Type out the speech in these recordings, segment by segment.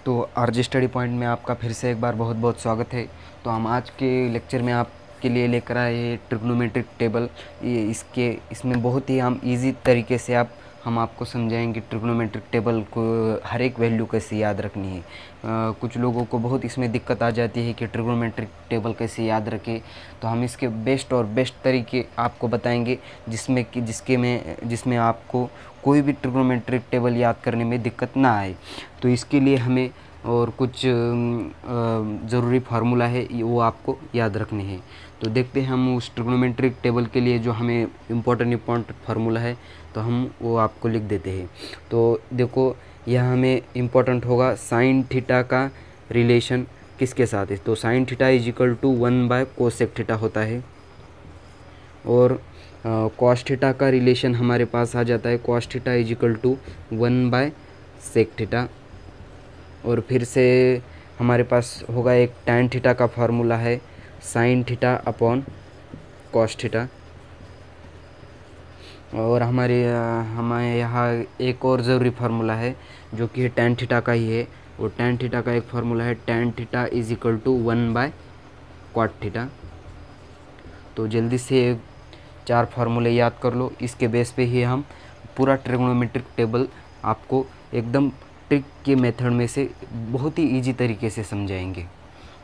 तो RJ study point में आपका फिर से एक बार बहुत बहुत स्वागत है। तो हम आज के लेक्चर में आपके लिए लेकर आए हैं ट्रिग्नोमेट्रिक टेबल। ये इसमें बहुत ही हम इजी तरीके से हम आपको समझाएंगे ट्रिग्नोमेट्रिक टेबल को हर एक वैल्यू कैसे याद रखनी है। कुछ लोगों को बहुत इसमें दिक्कत आ जाती है कि ट्रिग्नोमेट्रिक टेबल कैसे याद रखें, तो हम इसके बेस्ट तरीके आपको बताएंगे जिसमें आपको कोई भी ट्रिग्नोमेट्रिक टेबल याद करने में दिक्कत ना आए। तो इसके लिए हमें और कुछ ज़रूरी फार्मूला है वो आपको याद रखने हैं। तो देखते हैं हम उस ट्रिग्नोमेट्रिक टेबल के लिए जो हमें इम्पोर्टेंट फार्मूला है, तो हम वो आपको लिख देते हैं। तो देखो, यह हमें इम्पोर्टेंट होगा साइन थीटा का रिलेशन किसके साथ है। तो sine theta is equal to cosec theta होता है, और कॉस थीटा का रिलेशन हमारे पास आ जाता है cos theta is equal to sec theta. और फिर से हमारे पास होगा एक टैन थीटा का फार्मूला है sine theta upon cos theta. और हमारे यहाँ एक और ज़रूरी फार्मूला है जो कि टैन थीटा का ही है, और टैन थीटा का एक फार्मूला है tan theta is equal to cot theta. तो जल्दी से 4 फार्मूले याद कर लो, इसके बेस पे ही हम पूरा ट्रिग्नोमेट्रिक टेबल आपको एकदम ट्रिक के मेथड में से बहुत ही इजी तरीके से समझाएंगे।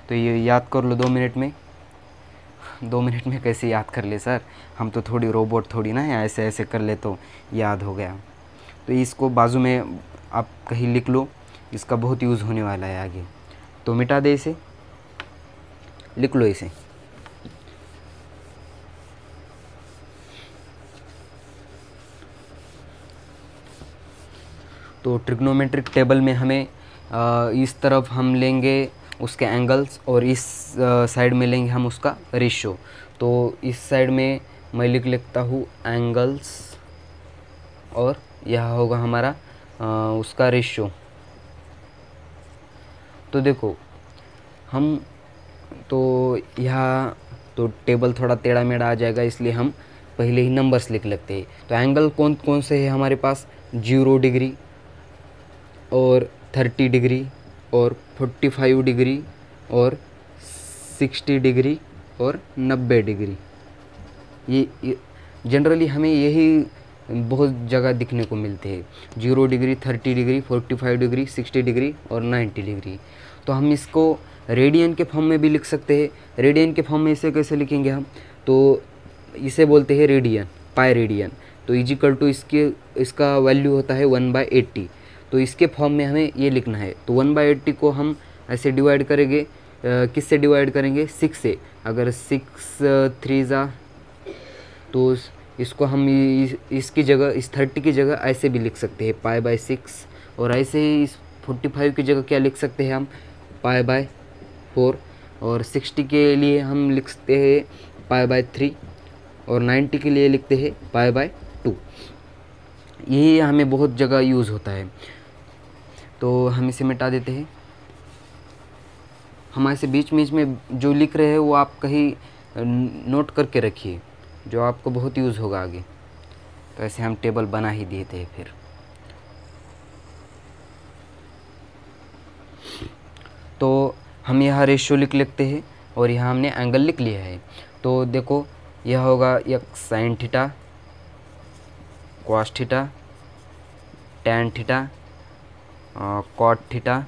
तो ये याद कर लो 2 मिनट में। 2 मिनट में कैसे याद कर ले सर, हम तो थोड़ी रोबोट थोड़ी ना है, ऐसे ऐसे कर ले तो याद हो गया। तो इसको बाजू में आप कहीं लिख लो, इसका बहुत यूज़ होने वाला है आगे। तो मिटा दे इसे, लिख लो इसे। तो ट्रिग्नोमेट्रिक टेबल में हमें इस तरफ हम लेंगे उसके एंगल्स, और इस साइड में लेंगे हम उसका रेशियो। तो इस साइड में मैं लिख लेता हूँ एंगल्स, और यह होगा हमारा उसका रेशियो। तो देखो हम यहाँ तो टेबल थोड़ा टेढ़ा मेढ़ा आ जाएगा, इसलिए हम पहले ही नंबर्स लिख लेते हैं। तो एंगल कौन कौन से है हमारे पास, 0 डिग्री और 30 डिग्री और 45 डिग्री और 60 डिग्री और 90 डिग्री। ये जनरली हमें यही बहुत जगह दिखने को मिलते हैं, 0 डिग्री, 30 डिग्री, 45 डिग्री, 60 डिग्री और 90 डिग्री। तो हम इसको रेडियन के फॉर्म में भी लिख सकते हैं। रेडियन के फॉर्म में इसे कैसे लिखेंगे हम, तो इसे बोलते हैं रेडियन, पाई रेडियन। तो इजिकल टू इसका वैल्यू होता है 1/80। तो इसके फॉर्म में हमें ये लिखना है। तो 1/80 को हम ऐसे डिवाइड करेंगे, किससे डिवाइड करेंगे, 6 से। अगर 6 3 जा, तो इसको हम इसकी जगह, इस 30 की जगह ऐसे भी लिख सकते हैं π/6। और ऐसे ही इस 45 की जगह क्या लिख सकते हैं हम, π/4। और 60 के लिए हम लिख सकते हैं π/3, और 90 के लिए लिखते हैं π/2। ये हमें बहुत जगह यूज़ होता है। तो हम इसे मिटा देते हैं। हमारे से बीच में जो लिख रहे हैं वो आप कहीं नोट करके रखिए, जो आपको बहुत यूज़ होगा आगे। तो ऐसे हम टेबल बना ही देते हैं फिर। तो हम यहाँ रेशियो लिख लेते हैं, और यहाँ हमने एंगल लिख लिया है। तो देखो, यह होगा एक sine theta, cos theta, tan theta, cot theta,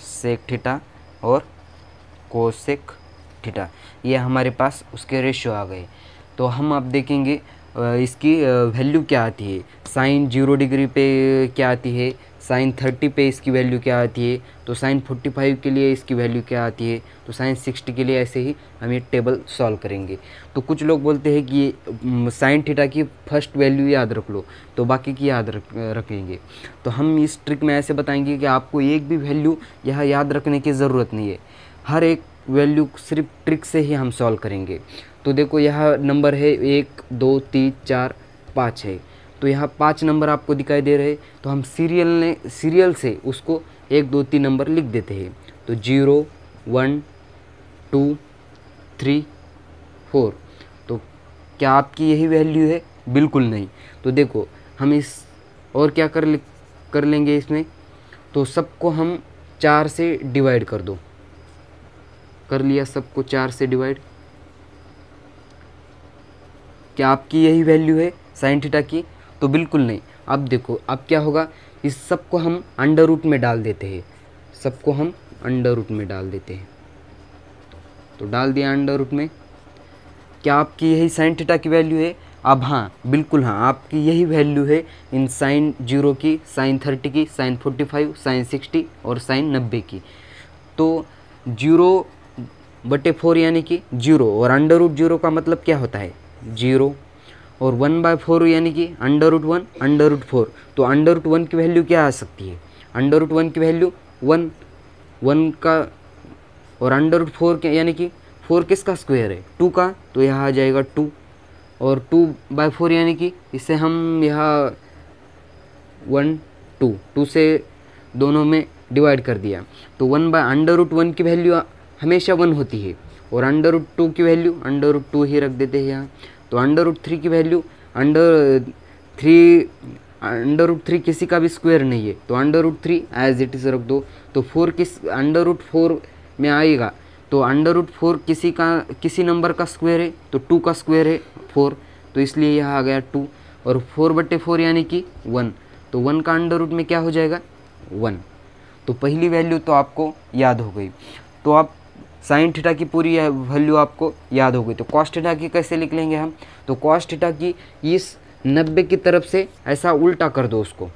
sec theta और कोसेक थीटा। ये हमारे पास उसके रेशियो आ गए। तो हम अब देखेंगे इसकी वैल्यू क्या आती है। साइन 0 डिग्री पे क्या आती है, साइन 30 पे इसकी वैल्यू क्या आती है, तो साइन 45 के लिए इसकी वैल्यू क्या आती है, तो साइन 60 के लिए। ऐसे ही हम ये टेबल सॉल्व करेंगे। तो कुछ लोग बोलते हैं कि साइन थीटा की फर्स्ट वैल्यू याद रख लो, तो बाकी की याद रखेंगे। तो हम इस ट्रिक में ऐसे बताएंगे कि आपको एक भी वैल्यू यहाँ याद रखने की ज़रूरत नहीं है, हर एक वैल्यू सिर्फ ट्रिक से ही हम सॉल्व करेंगे। तो देखो, यहाँ नंबर है 1 2 3 4 5 है। तो यहाँ 5 नंबर आपको दिखाई दे रहे हैं। तो हम सीरियल से उसको 1 2 3 नंबर लिख देते हैं। तो 0 1 2 3 4। तो क्या आपकी यही वैल्यू है, बिल्कुल नहीं। तो देखो, हम इस और क्या कर लेंगे इसमें, तो सबको हम 4 से डिवाइड कर दो। कर लिया सबको 4 से डिवाइड। क्या आपकी यही वैल्यू है साइन थीटा की? तो बिल्कुल नहीं। अब देखो अब क्या होगा, इस सबको हम अंडर रूट में डाल देते हैं, सबको हम अंडर रूट में डाल देते हैं। तो डाल दिया अंडर रूट में। क्या आपकी यही साइन थीटा की वैल्यू है? अब हाँ बिल्कुल हाँ, आपकी यही वैल्यू है इन साइन 0 की, साइन 30 की, साइन 45, साइन 60 और साइन 90 की। तो 0/4 यानी कि 0 और अंडर रूट 0 का मतलब क्या होता है 0 और 1/4 यानी कि अंडर रूट 1 अंडर रूट 4। तो अंडर रूट 1 की वैल्यू क्या आ सकती है? अंडर रूट 1 की वैल्यू 1 का, और अंडर रूट 4 यानी कि 4 किसका स्क्वायर है 2 का, तो यहाँ आ जाएगा 2। और 2/4 यानी कि इसे हम यहाँ 2 से दोनों में डिवाइड कर दिया। तो 1/अंडर रूट 1 की वैल्यू हमेशा 1 होती है, और अंडर रूट 2 की वैल्यू अंडर रूट 2 ही रख देते हैं यहाँ। तो अंडर रूट 3 की वैल्यू अंडर रूट 3 किसी का भी स्क्वायर नहीं है, तो under root 3 as it is रख दो। तो 4 किस अंडर रूट 4 में आएगा, तो अंडर रूट 4 किसी नंबर का स्क्वायर है, तो 2 का स्क्वायर है 4, तो इसलिए यहाँ आ गया 2। और 4/4 यानी कि 1, तो 1 का अंडर रूट में क्या हो जाएगा 1। तो पहली वैल्यू तो आपको याद हो गई। तो आप साइन थीटा की पूरी वैल्यू आपको याद हो गई। तो कॉस थीटा की कैसे लिख लेंगे हम? तो कॉस थीटा की इस 90 की तरफ से ऐसा उल्टा कर दो, उसको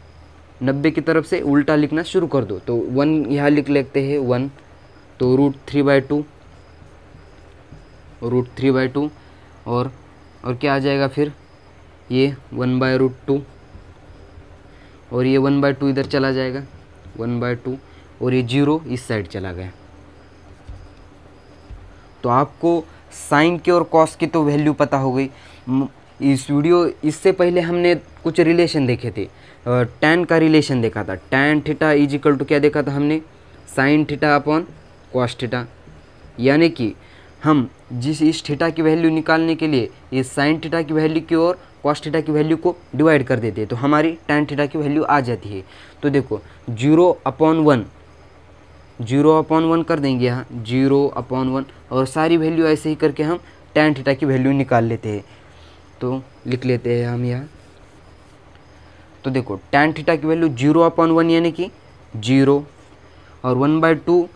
90 की तरफ से उल्टा लिखना शुरू कर दो। तो 1 यहाँ लिख लेते हैं 1, तो √3/2 √3/2 और क्या आ जाएगा फिर ये 1/√2, और ये 1/2 इधर चला जाएगा 1/2, और ये 0 इस साइड चला गया। तो आपको साइन की और कॉस की तो वैल्यू पता हो गई। इससे पहले हमने कुछ रिलेशन देखे थे, tan का रिलेशन देखा था। tan theta is equal to क्या देखा था हमने, sine theta upon cos theta. यानी कि हम इस थीटा की वैल्यू निकालने के लिए इस साइन थीटा की वैल्यू की और कॉस थीटा की वैल्यू को डिवाइड कर देते हैं, तो हमारी tan थीटा की वैल्यू आ जाती है। तो देखो 0/1 कर देंगे यहाँ 0/1, और सारी वैल्यू ऐसे ही करके हम tan थीटा की वैल्यू निकाल लेते हैं। तो लिख लेते हैं हम यहाँ। तो देखो tan थीटा की वैल्यू 0/1 यानी कि 0, और 1/2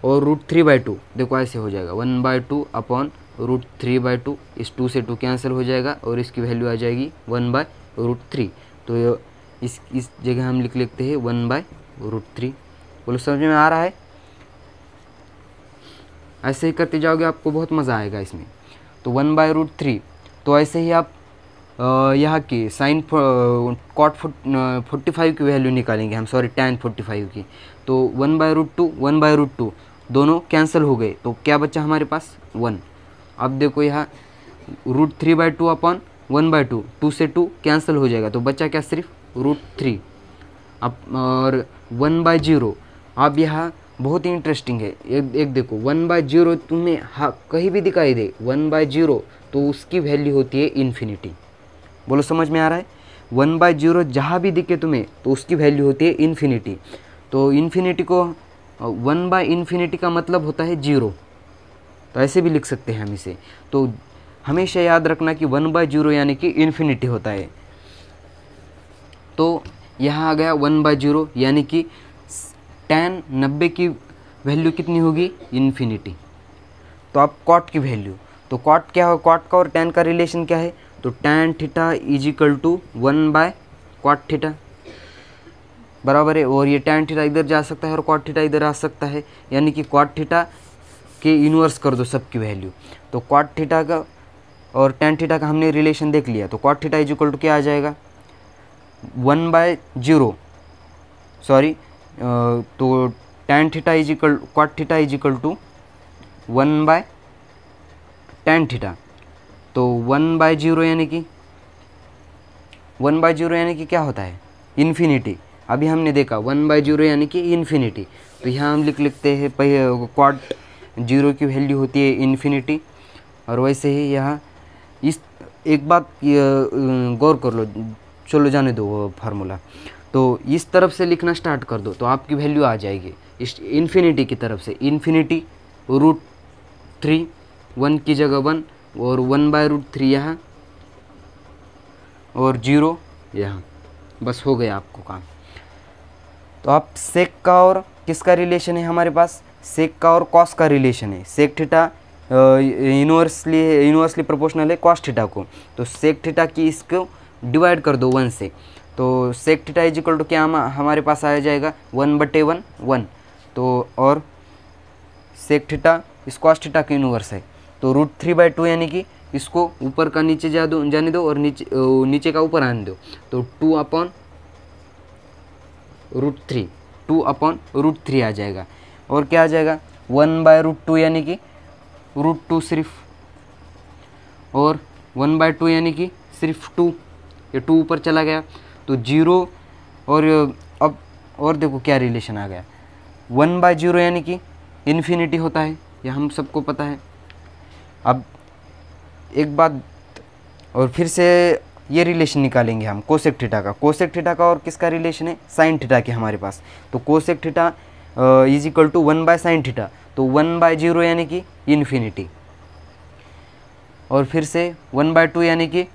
और √3/2, देखो ऐसे हो जाएगा 1/2 अपॉन √3/2, इस 2 से 2 कैंसिल हो जाएगा, और इसकी वैल्यू आ जाएगी 1/√3। तो इस जगह हम लिख लेते हैं 1/√3। बोलो समझ में आ रहा है? ऐसे ही करते जाओगे आपको बहुत मज़ा आएगा इसमें। तो 1/√3, तो ऐसे ही आप यहाँ की साइन कॉट 45 की वैल्यू निकालेंगे हम, सॉरी tan 45 की। तो 1/√2 दोनों कैंसिल हो गए, तो क्या बचा हमारे पास 1। अब देखो यहाँ √3/2 अपॉन 1/2, 2 से 2 कैंसिल हो जाएगा, तो बचा क्या सिर्फ √3। अब और 1/0, अब यहाँ बहुत ही इंटरेस्टिंग है। एक देखो 1/0 तुम्हें हाँ कहीं भी दिखाई दे 1/0, तो उसकी वैल्यू होती है इन्फिनिटी। बोलो समझ में आ रहा है? 1/0 जहाँ भी दिखे तुम्हें, तो उसकी वैल्यू होती है इन्फिनिटी। तो इन्फिनिटी को 1/∞ का मतलब होता है 0, तो ऐसे भी लिख सकते हैं हम इसे। तो हमेशा याद रखना कि 1/0 यानी कि इन्फिनिटी होता है। तो यहाँ आ गया 1/0 यानी कि tan 90 की वैल्यू कितनी होगी इन्फिनिटी। तो अब कॉट की वैल्यू, तो कॉट क्या हो, कॉट का और tan का रिलेशन क्या है, तो tan theta is equal to 1/cot theta बराबर है। और ये tan थीटा इधर जा सकता है और cot थीटा इधर आ सकता है, यानी कि cot थीटा के इन्वर्स कर दो सबकी वैल्यू। तो cot थीटा का और tan थीटा का हमने रिलेशन देख लिया। तो cot theta is equal to क्या आ जाएगा 1/0, सॉरी, तो tan theta is equal cot theta is equal to 1/tan theta. तो 1/0 यानी कि 1/0 यानी कि क्या होता है इन्फिनिटी। अभी हमने देखा 1/0 यानी कि इन्फिनिटी। तो यहाँ हम लिख लेते हैं पहले cot 0 की वैल्यू होती है इन्फिनिटी। और वैसे ही यहाँ इस एक बात गौर कर लो, चलो जाने दो वो फार्मूला। तो इस तरफ से लिखना स्टार्ट कर दो तो आपकी वैल्यू आ जाएगी इस इन्फिनिटी की तरफ से, इन्फिनिटी √3, 1 की जगह 1 और 1/√3 यहाँ और 0 यहाँ, बस हो गया आपको काम। तो आप सेक का और किसका रिलेशन है हमारे पास, सेक का और कॉस का रिलेशन है। सेक थीटा इनवर्सली प्रोपोर्शनल है कॉस थीटा को, तो सेक थीटा की इसको डिवाइड कर दो 1 से, तो sec theta is equal to क्या हमारे पास आ जाएगा 1/1 1। तो और सेक थीटा इस कॉस थीटा के इनवर्स है, तो √3/2 यानी कि इसको ऊपर का नीचे जाने दो और नीचे का ऊपर आने दो, तो 2/√3 आ जाएगा। और क्या आ जाएगा 1/√2 यानी कि √2 सिर्फ, और 1/2 यानी कि सिर्फ 2, ये 2 ऊपर चला गया तो 0। और अब और देखो क्या रिलेशन आ गया, 1/0 यानी कि इन्फिनिटी होता है, यह हम सबको पता है। अब एक बात और फिर से ये रिलेशन निकालेंगे हम कोसेक थीटा का। कोसेक थीटा का और किसका रिलेशन है, साइन थीटा के हमारे पास। तो cosec theta is equal to 1/sin theta, तो 1/0 यानी कि इन्फिनिटी, और फिर से 1/2 यानी कि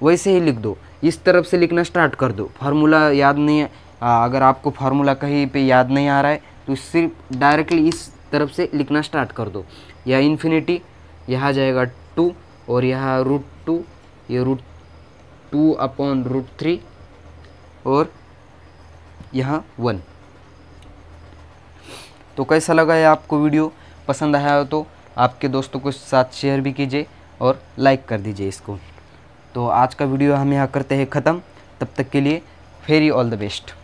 वैसे ही लिख दो, इस तरफ से लिखना स्टार्ट कर दो। फार्मूला याद नहीं है, अगर आपको फार्मूला कहीं पे याद नहीं आ रहा है तो सिर्फ डायरेक्टली इस तरफ से लिखना स्टार्ट कर दो। यह इन्फिनिटी यहाँ जाएगा 2 और यहाँ √2, ये √2/√3 और यहाँ 1। तो कैसा लगा है आपको वीडियो, पसंद आया हो तो आपके दोस्तों के साथ शेयर भी कीजिए और लाइक कर दीजिए इसको। तो आज का वीडियो हम यहाँ करते हैं ख़त्म, तब तक के लिए वेरी ऑल द बेस्ट।